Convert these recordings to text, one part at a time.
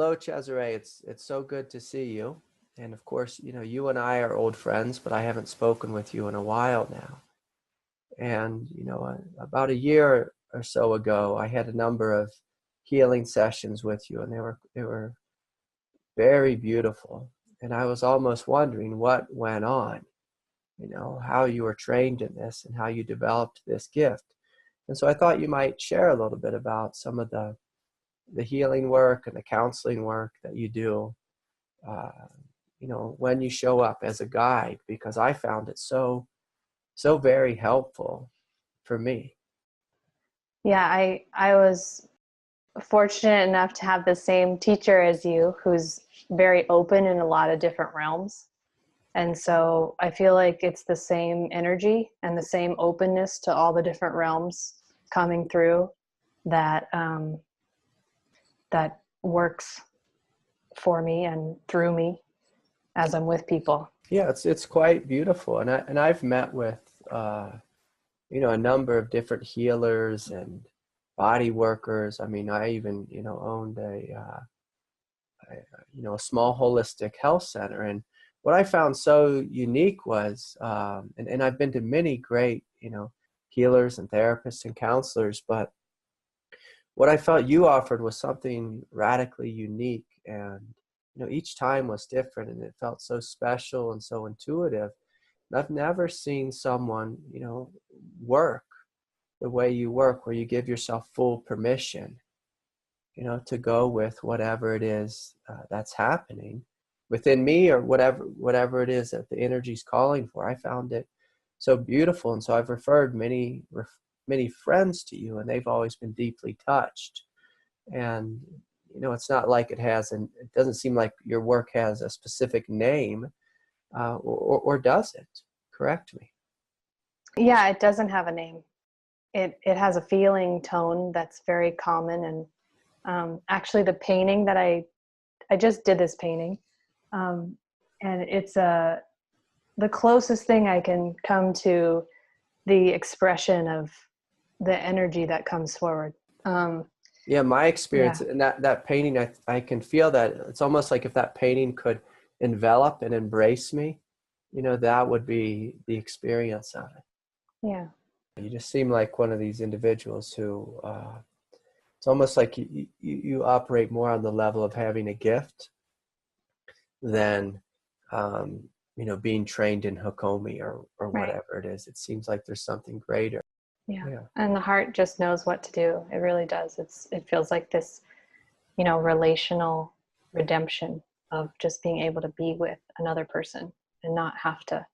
Hello, Chesaray. It's so good to see you. And of course, you and I are old friends, but I haven't spoken with you in a while now. And about a year or so ago, I had a number of healing sessions with you, and they were very beautiful. And I was almost wondering what went on, how you were trained in this and how you developed this gift. And so I thought you might share a little bit about some of the healing work and the counseling work that you do, uh, when you show up as a guide, because I found it so very helpful for me. Yeah, I was fortunate enough to have the same teacher as you, who's very open in a lot of different realms. And so I feel like it's the same energy and the same openness to all the different realms coming through that that works for me and through me as I'm with people. Yeah, it's quite beautiful, and I've met with a number of different healers and body workers. I mean, I even owned a small holistic health center, and what I found so unique was, and I've been to many great healers and therapists and counselors, but what I felt you offered was something radically unique, and each time was different, and it felt so special and so intuitive. And I've never seen someone work the way you work, where you give yourself full permission to go with whatever it is that's happening within me, or whatever it is that the energy's calling for. I found it so beautiful, and so I've referred many friends to you, and they've always been deeply touched. And it's not like it doesn't seem like your work has a specific name, or does it? Correct me. Yeah, it doesn't have a name. It has a feeling tone that's very common. And actually the painting that I just did this painting, and it's the closest thing I can come to the expression of the energy that comes forward. Yeah, my experience, and that painting, I can feel that it's almost like if that painting could envelop and embrace me, that would be the experience of it. Yeah. You just seem like one of these individuals who, it's almost like you operate more on the level of having a gift than, being trained in Hakomi or Right. whatever it is. It seems like there's something greater. Yeah. Yeah. And the heart just knows what to do. It really does. It feels like this, relational redemption of just being able to be with another person and not have to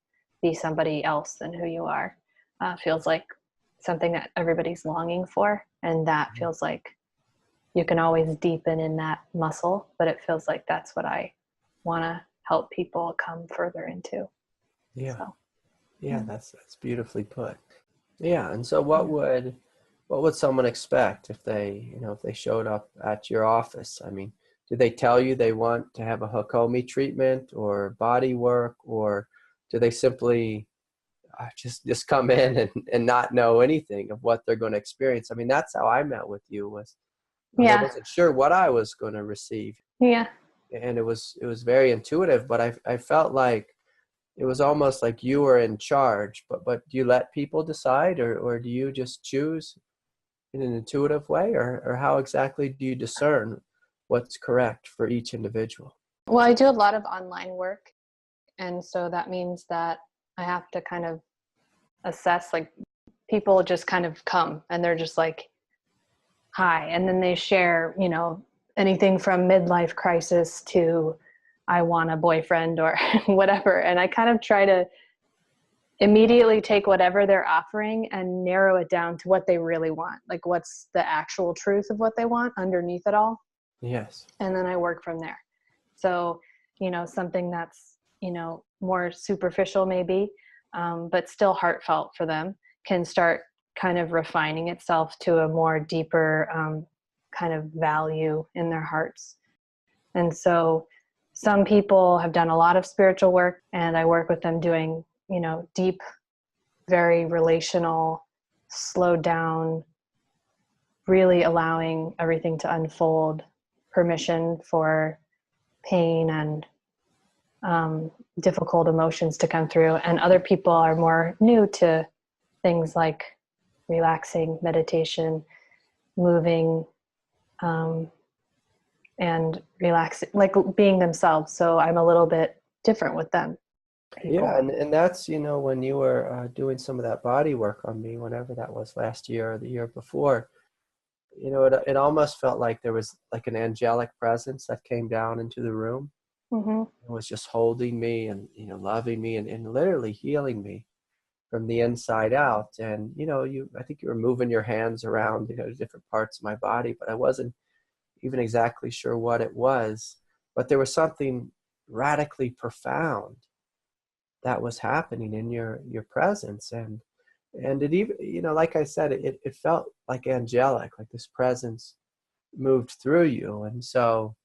be somebody else than who you are. Feels like something that everybody's longing for. And that feels like you can always deepen in that muscle, but it feels like that's what I want to help people come further into. Yeah. So, Yeah, that's beautifully put. Yeah, and so what would someone expect if they showed up at your office? I mean, do they tell you they want to have a Hakomi treatment or body work, or do they simply just come in and not know anything of what they're going to experience? I mean, that's how I met with you. I yeah. wasn't sure what I was going to receive, Yeah. and it was very intuitive, but I felt like it was almost like you were in charge. But do you let people decide, or do you just choose in an intuitive way, or how exactly do you discern what's correct for each individual? Well, I do a lot of online work. And so that means that I have to kind of assess, like, people just kind of come and they're just like, hi. And then they share, anything from midlife crisis to I want a boyfriend or whatever. And I kind of try to immediately take whatever they're offering and narrow it down to what they really want. Like, what's the actual truth of what they want underneath it all. Yes. And then I work from there. So, something that's, more superficial maybe, but still heartfelt for them, can start kind of refining itself to a more deeper kind of value in their hearts. And so some people have done a lot of spiritual work, and I work with them doing, deep, very relational, slowed down, really allowing everything to unfold permission for pain and difficult emotions to come through. And other people are more new to things like relaxing, meditation, moving, and relaxing, like being themselves. So I'm a little bit different with them. People. Yeah, and that's, when you were doing some of that body work on me, whenever that was, last year or the year before, it almost felt like there was like an angelic presence that came down into the room. Mm-hmm. It was just holding me and, loving me and literally healing me from the inside out. And, I think you were moving your hands around, different parts of my body, but I wasn't even exactly sure what it was. But there was something radically profound that was happening in your presence. And it even, like I said, it felt like angelic, like this presence moved through you. And so,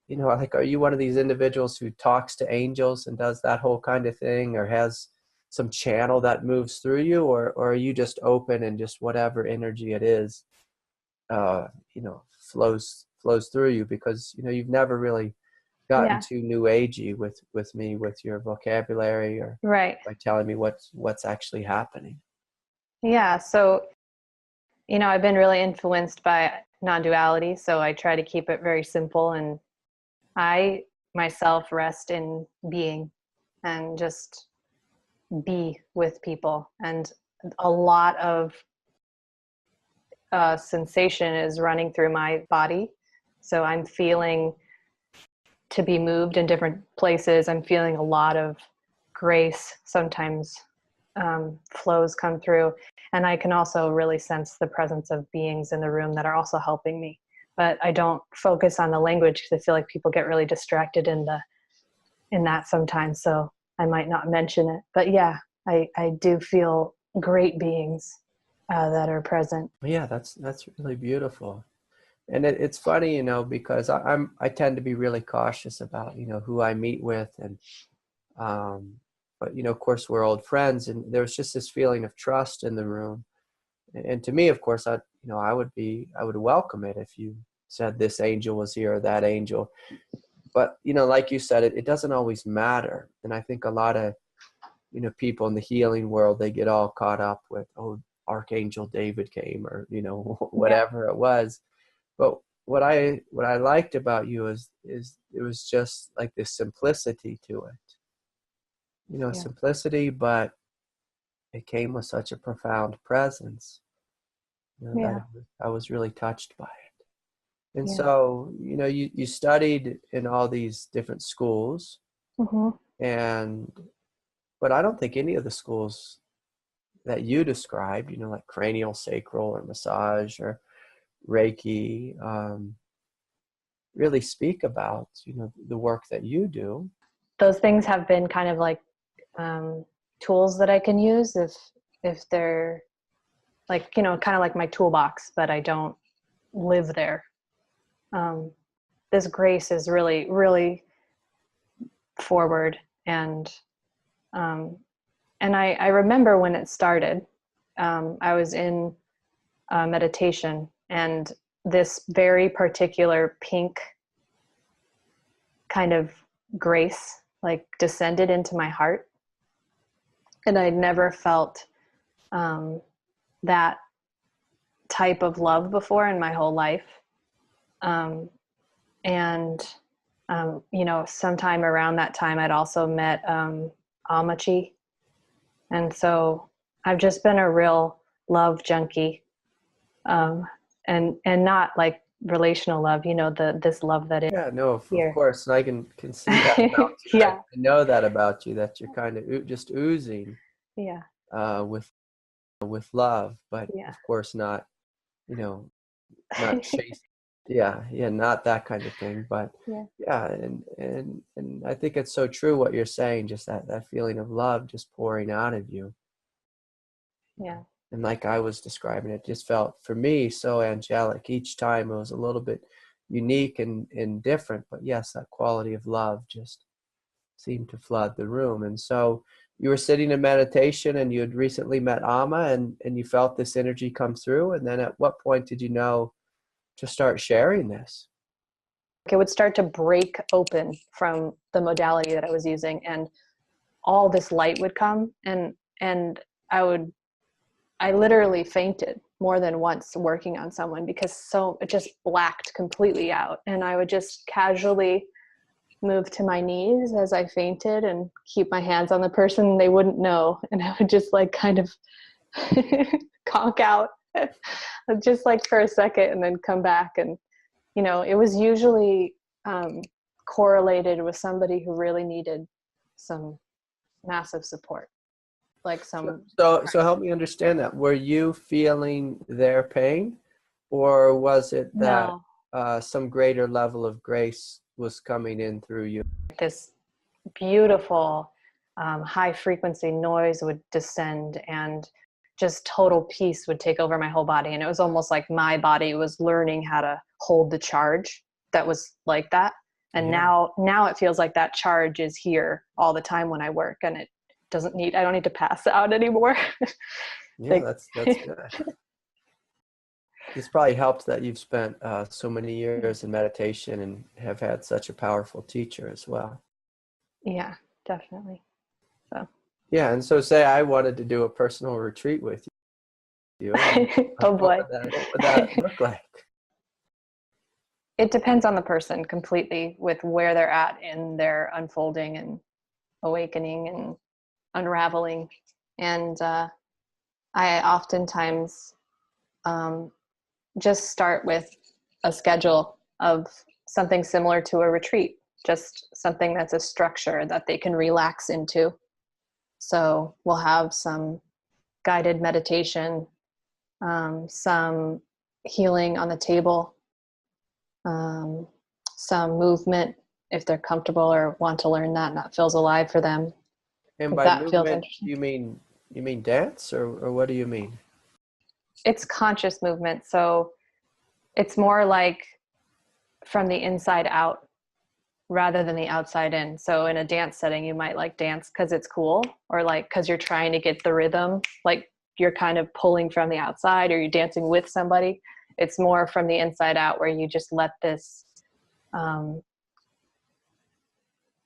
like, are you one of these individuals who talks to angels and does that whole kind of thing, or has some channel that moves through you, or are you just open and just whatever energy it is, uh, flows through you? Because, you've never really gotten Yeah. too new agey with me, with your vocabulary, or Right. by telling me what's actually happening. Yeah. So, I've been really influenced by non-duality. So I try to keep it very simple, and I myself rest in being and just be with people. And a lot of sensation is running through my body. So I'm feeling to be moved in different places. I'm feeling a lot of grace. Sometimes flows come through. And I can also really sense the presence of beings in the room that are also helping me. But I don't focus on the language because I feel like people get really distracted in that sometimes. So I might not mention it. But yeah, I do feel great beings that are present. Yeah, that's really beautiful. And it's funny, because I tend to be really cautious about, who I meet with, and but of course we're old friends, and there was just this feeling of trust in the room. And to me, of course, I would welcome it if you said this angel was here or that angel. But, like you said, it doesn't always matter. And I think a lot of, people in the healing world, they get all caught up with, oh, Archangel David came, or, whatever it was. But what I liked about you is it was just like this simplicity to it. Yeah. Simplicity, but it came with such a profound presence, Yeah. that I was really touched by it. And Yeah. so, you studied in all these different schools, Mm-hmm. but I don't think any of the schools that you described, like cranial sacral or massage or Reiki, really speak about, the work that you do. Those things have been kind of like tools that I can use if they're like, kind of like my toolbox, but I don't live there. This grace is really, really forward. And I remember when it started, I was in meditation, and this very particular pink kind of grace like descended into my heart. And I'd never felt that type of love before in my whole life. Sometime around that time, I'd also met Amachi. And so I've just been a real love junkie, and not like relational love, this love that is Yeah, no, of here. course. And I can see that about you. Yeah. I know that about you, that you're kind of just oozing Yeah. with love, but Yeah. of course not, not chase. Yeah, not that kind of thing. But Yeah. yeah, and I think it's so true what you're saying, just that feeling of love just pouring out of you. Yeah. And like I was describing, it just felt for me so angelic. Each time it was a little bit unique and different, but yes, that quality of love just seemed to flood the room. And so you were sitting in meditation, and you had recently met Amma, and you felt this energy come through. And then at what point did you know to start sharing this? it would start to break open from the modality that I was using, and all this light would come, and I literally fainted more than once working on someone, because it just blacked completely out, and I would just casually move to my knees as I fainted and keep my hands on the person. They wouldn't know, and I would just like kind of conk out just like for a second and then come back. And it was usually correlated with somebody who really needed some massive support, like some. So help me understand that. Were you feeling their pain, or was it that No, some greater level of grace was coming in through you? this beautiful high frequency noise would descend, and just total peace would take over my whole body. And it was almost like my body was learning how to hold the charge that was like that. And now it feels like that charge is here all the time when I work, and I don't need to pass out anymore. Yeah, that's good. It's probably helped that you've spent so many years in meditation and have had such a powerful teacher as well. Yeah, definitely. So. Yeah, and so say I wanted to do a personal retreat with you. Oh boy. What would that look like? It depends on the person completely, with where they're at in their unfolding and awakening and unraveling. And I oftentimes just start with a schedule of something similar to a retreat, just something that's a structure that they can relax into. So we'll have some guided meditation, some healing on the table, some movement if they're comfortable or want to learn that and that feels alive for them. And If by that feels movement, interesting. you mean dance, or what do you mean? It's conscious movement. So it's more like from the inside out rather than the outside in. So in a dance setting, you might like dance because it's cool, or like because you're trying to get the rhythm, like you're kind of pulling from the outside, or you're dancing with somebody. It's more from the inside out, where you just let this, the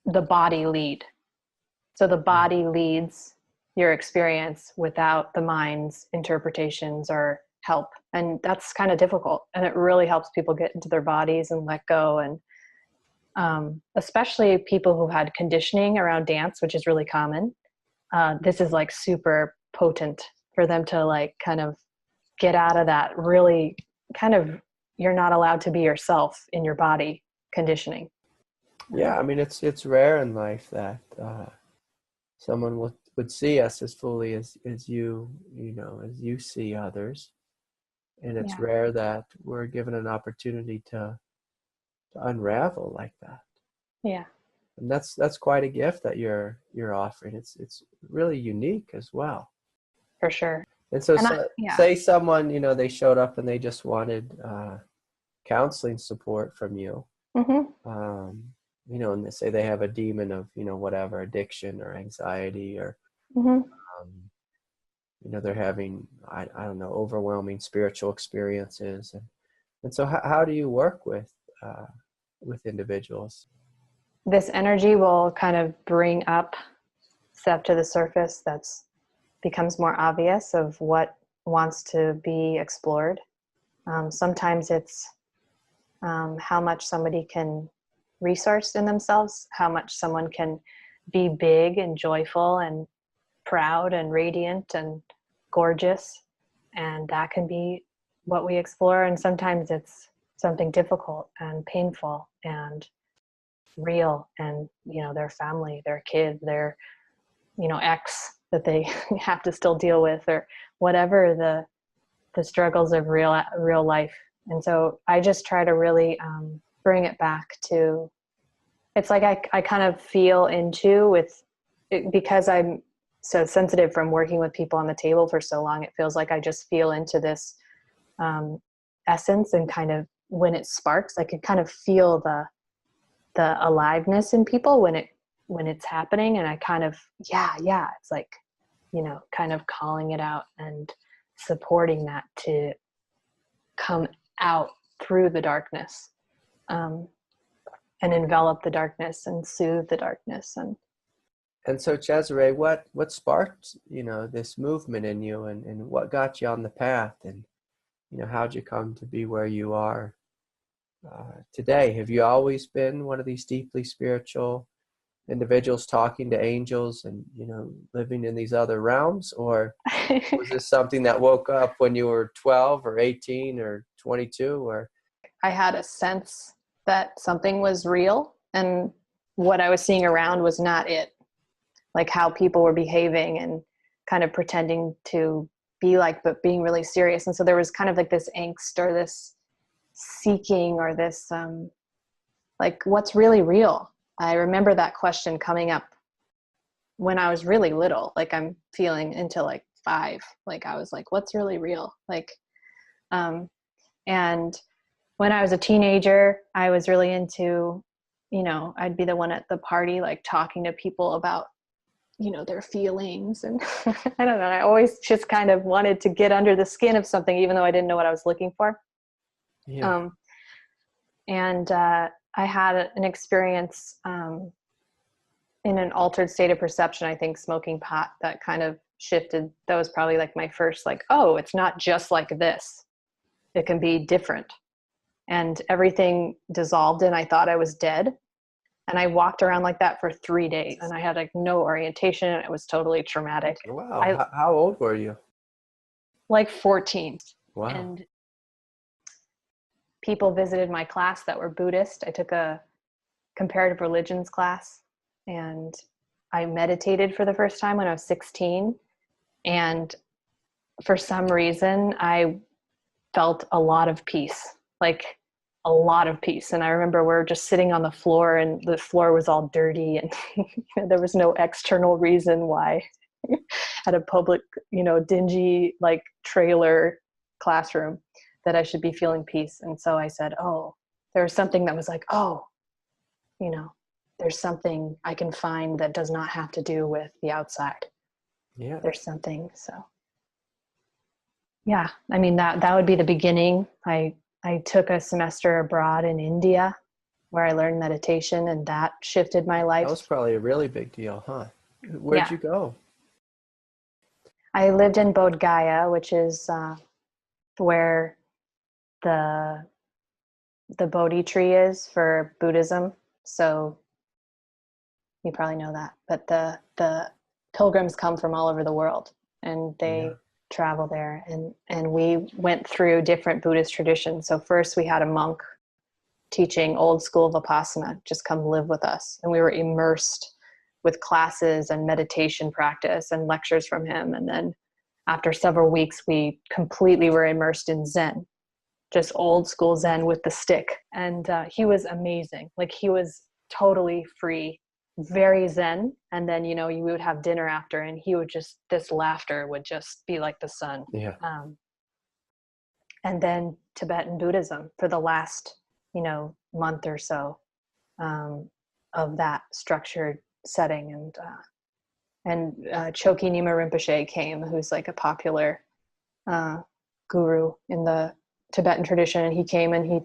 body lead. So the body leads your experience without the mind's interpretations or help. And that's kind of difficult. And it really helps people get into their bodies and let go. And especially people who had conditioning around dance, which is really common. This is like super potent for them to like kind of get out of that really kind of, you're not allowed to be yourself in your body conditioning. Yeah, I mean it's rare in life that someone would see us as fully as you as you see others, and it's Yeah. rare that we're given an opportunity to unravel like that. Yeah. And that's quite a gift that you're offering. It's really unique as well. For sure. And so, And say someone, they showed up and they just wanted counseling support from you. Mm-hmm. And they say they have a demon of, whatever, addiction or anxiety, or, Mm-hmm. they're having, I don't know, overwhelming spiritual experiences. And so how do you work with individuals? This energy will kind of bring up stuff to the surface that's becomes more obvious of what wants to be explored. Sometimes it's how much somebody can resource in themselves, how much someone can be big and joyful and proud and radiant and gorgeous. And that can be what we explore. And sometimes it's something difficult and painful and real, and their family, their kid, their ex that they have to still deal with, or whatever the struggles of real life. And so I just try to really bring it back to, it's like I kind of feel into with it, because I'm so sensitive from working with people on the table for so long. It feels like I just feel into this essence, and kind of when it sparks, I can kind of feel the aliveness in people when it's happening. And I kind of, it's like, kind of calling it out and supporting that to come out through the darkness. and envelop the darkness and soothe the darkness. And so, Chesaray, what sparked, this movement in you, and what got you on the path, and, how'd you come to be where you are today? Have you always been one of these deeply spiritual individuals, talking to angels and, living in these other realms? Or was this something that woke up when you were 12 or 18 or 22? Or I had a sense that something was real, and what I was seeing around was not it. Like how people were behaving and kind of pretending to be like, but being really serious. And so there was kind of like this angst or this seeking or this, like, what's really real? I remember that question coming up when I was really little, like I'm feeling into like 5, like I was like, what's really real? Like, and when I was a teenager, I was really into, I'd be the one at the party, like talking to people about, their feelings. And I don't know, I always just kind of wanted to get under the skin of something, even though I didn't know what I was looking for. yeah. And I had an experience in an altered state of perception, I think smoking pot, that kind of shifted. That was probably like my first, like, oh, it's not just like this. It can be different. And everything dissolved and I thought I was dead. And I walked around like that for 3 days and I had like no orientation. It was totally traumatic. Wow. How old were you? Like 14. Wow. And people visited my class that were Buddhist. I took a comparative religions class and I meditated for the first time when I was 16. And for some reason, I felt a lot of peace, like a lot of peace. And I remember we're just sitting on the floor and the floor was all dirty and there was no external reason why at a public, dingy like trailer classroom that I should be feeling peace. And so I said, oh, there was something that was like, oh, there's something I can find that does not have to do with the outside. Yeah. There's something. So yeah, I mean, that would be the beginning. I took a semester abroad in India where I learned meditation, and that shifted my life. That was probably a really big deal, huh? Where'd you go? I lived in Bodh Gaya, which is where the Bodhi tree is for Buddhism. So you probably know that. But the pilgrims come from all over the world, and they travel there. And we went through different Buddhist traditions. So first we had a monk teaching old school Vipassana, just come live with us. And we were immersed with classes and meditation practice and lectures from him. And then after several weeks, we completely were immersed in Zen, just old school Zen with the stick. And he was amazing. Like he was totally free, very Zen. And then, we would have dinner after and he would just, this laughter would just be like the sun. Yeah. And then Tibetan Buddhism for the last, month or so of that structured setting. And Choki Nyima Rinpoche came, who's like a popular guru in the Tibetan tradition. And he came and he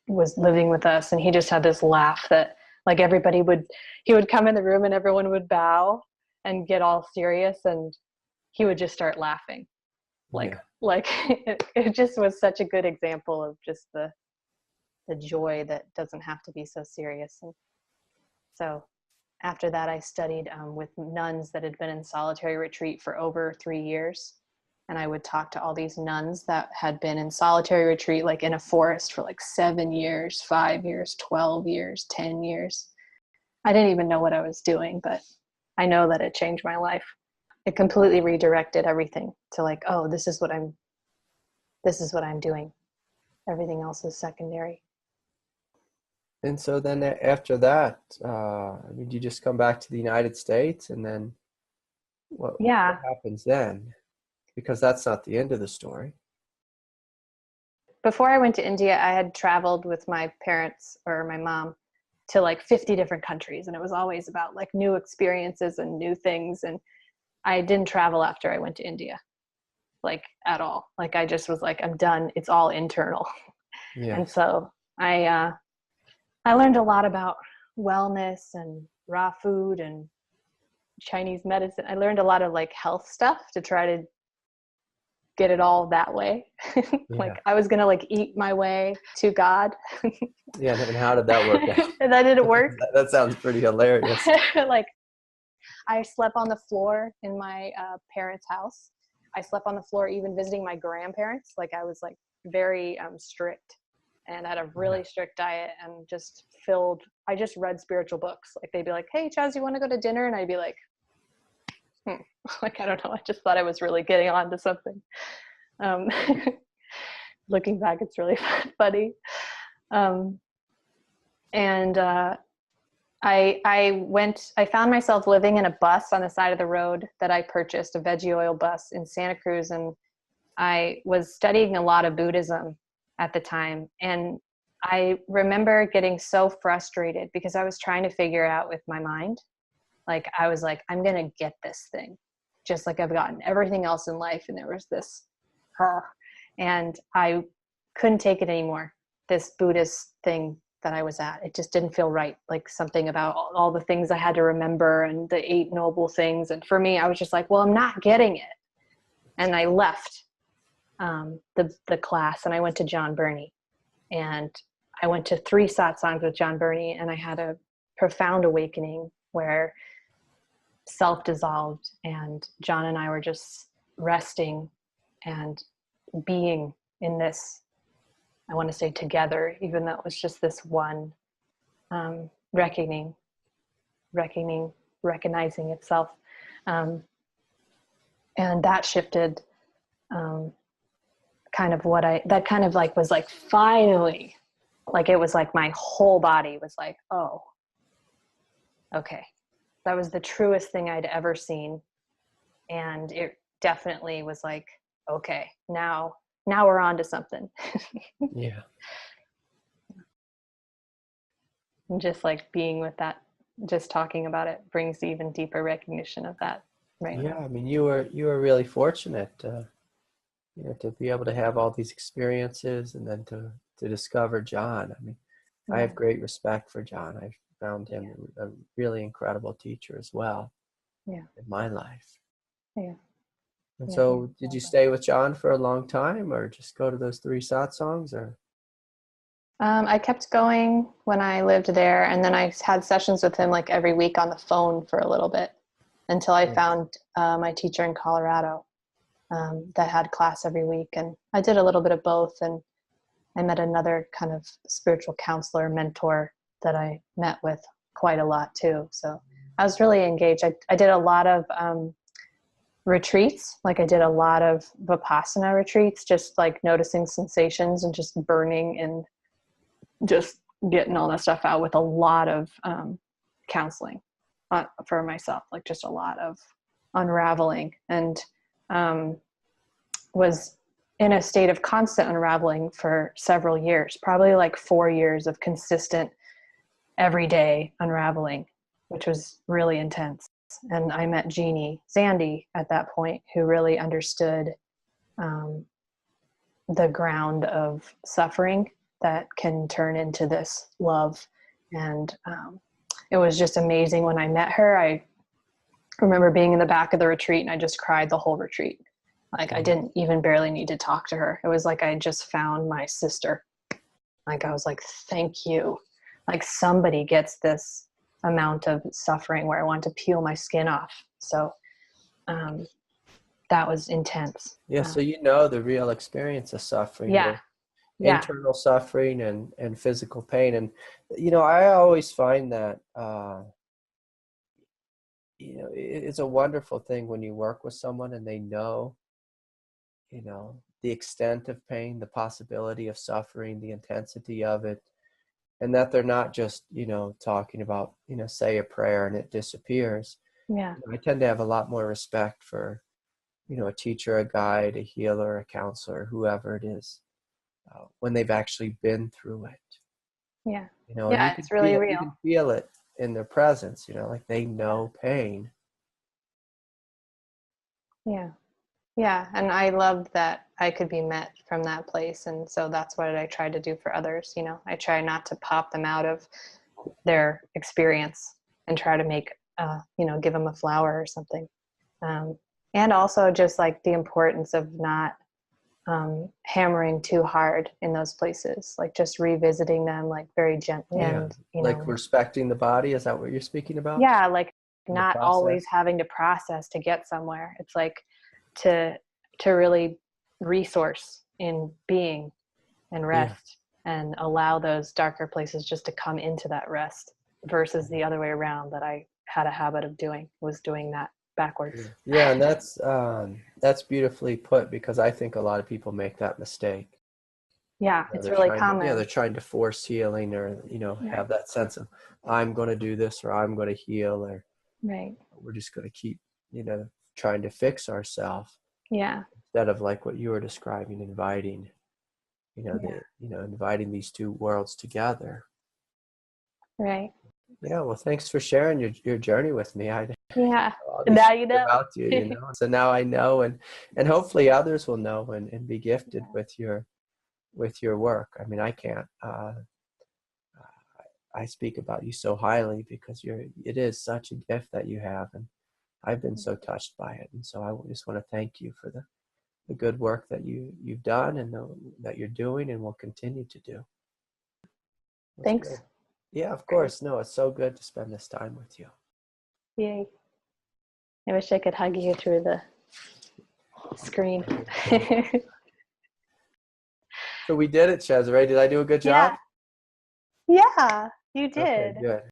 was living with us and he just had this laugh that like he would come in the room and everyone would bow and get all serious and he would just start laughing. Like it just was such a good example of just the joy that doesn't have to be so serious. And so after that, I studied with nuns that had been in solitary retreat for over 3 years. And I would talk to all these nuns that had been in solitary retreat, like in a forest for like 7 years, 5 years, 12 years, 10 years. I didn't even know what I was doing, but I know that it changed my life. It completely redirected everything to like, oh, this is what I'm doing. Everything else is secondary. And so then after that, you just come back to the United States and then what happens then? Because that's not the end of the story. Before I went to India, I had traveled with my parents or my mom to like 50 different countries. And it was always about like new experiences and new things. And I didn't travel after I went to India, like at all. Like I just was like, I'm done. It's all internal. Yes. And so I learned a lot about wellness and raw food and Chinese medicine. I learned a lot of like health stuff to try to get it all that way. Like Yeah. I was going to like eat my way to God. Yeah. And how did that work out? And that didn't work. That sounds pretty hilarious. Like I slept on the floor in my parents' house. I slept on the floor even visiting my grandparents. Like I was like very strict and had a really strict diet and just I just read spiritual books. Like they'd be like, hey, Chaz, you want to go to dinner? And I'd be like, like, I don't know. I just thought I was really getting on to something. Um, looking back, it's really funny. I found myself living in a bus on the side of the road that I purchased, a veggie oil bus in Santa Cruz. And I was studying a lot of Buddhism at the time. And I remember getting so frustrated because I was trying to figure it out with my mind. Like I was like, I'm going to get this thing just like I've gotten everything else in life. And there was this, and I couldn't take it anymore. This Buddhist thing that I was at, it just didn't feel right. Like something about all the things I had to remember and the 8 noble things. And for me, I was just like, well, I'm not getting it. And I left the class and I went to John Burney, and I went to 3 satsangs with John Burney, and I had a profound awakening where self dissolved and John and I were just resting and being in this, I want to say together, even though it was just this one recognizing itself. And that shifted kind of that kind of like was like finally, like it was like my whole body was like, oh, okay. That was the truest thing I'd ever seen. And it definitely was like, okay, now we're on to something. Yeah. And just like being with that, just talking about it brings even deeper recognition of that right Yeah. now. I mean, you were really fortunate, to be able to have all these experiences and then to discover John. I mean, I have great respect for John. I've found him a really incredible teacher as well in my life. Yeah. And so did you stay with John for a long time or just go to those 3 satsangs or? I kept going when I lived there, and then I had sessions with him like every week on the phone for a little bit until I found my teacher in Colorado that had class every week. And I did a little bit of both, and I met another kind of spiritual counselor, mentor that I met with quite a lot too. So I was really engaged. I did a lot of retreats. Like I did a lot of Vipassana retreats, just like noticing sensations and just burning and just getting all that stuff out with a lot of counseling for myself, like just a lot of unraveling, and was in a state of constant unraveling for several years, probably like 4 years of consistent everyday unraveling, which was really intense. And I met Jeannie Zandy at that point, who really understood the ground of suffering that can turn into this love. And it was just amazing when I met her. I remember being in the back of the retreat and I just cried the whole retreat. Like I didn't even barely need to talk to her. It was like I just found my sister. Like I was like, thank you. Like somebody gets this amount of suffering where I want to peel my skin off. So that was intense. Yeah, so the real experience of suffering, Yeah. internal suffering and physical pain. And, I always find that, it's a wonderful thing when you work with someone and they know, the extent of pain, the possibility of suffering, the intensity of it, and that they're not just, talking about, say a prayer and it disappears. Yeah. I tend to have a lot more respect for, a teacher, a guide, a healer, a counselor, whoever it is, when they've actually been through it. Yeah. And Yeah, it's really real. you can feel it in their presence, like they know pain. Yeah. Yeah. And I loved that I could be met from that place. And so that's what I try to do for others. I try not to pop them out of their experience and try to make, give them a flower or something. And also just like the importance of not hammering too hard in those places, like just revisiting them like very gently. Yeah. And Like respecting the body. Is that what you're speaking about? yeah, like In the not always process? having to process to get somewhere. It's like to really resource in being and Yeah. rest, and allow those darker places just to come into that rest, versus the other way around that I had a habit of doing, was doing that backwards. Yeah, and that's beautifully put, because I think a lot of people make that mistake. Yeah, You know, it's really they're common. trying to force healing, or Right. have that sense of, I'm going to do this, or I'm going to heal, or Right. we're just going to keep trying to fix ourselves, Yeah. instead of like what you were describing, Yeah. inviting these two worlds together. Right. Yeah, well, thanks for sharing your journey with me. I Yeah. all these Now things you know. about you. So now I know, and hopefully others will know, and be gifted with your work. I mean, I can't. I speak about you so highly, because it is such a gift that you have, and I've been so touched by it. And so I just want to thank you for the good work that you've done, and that you're doing and will continue to do. That's Thanks. good. Yeah, of Great. course. No, it's so good to spend this time with you. Yay. I wish I could hug you through the screen. So we did it, Chesaray. Did I do a good Yeah. job? Yeah, you Okay, did. good.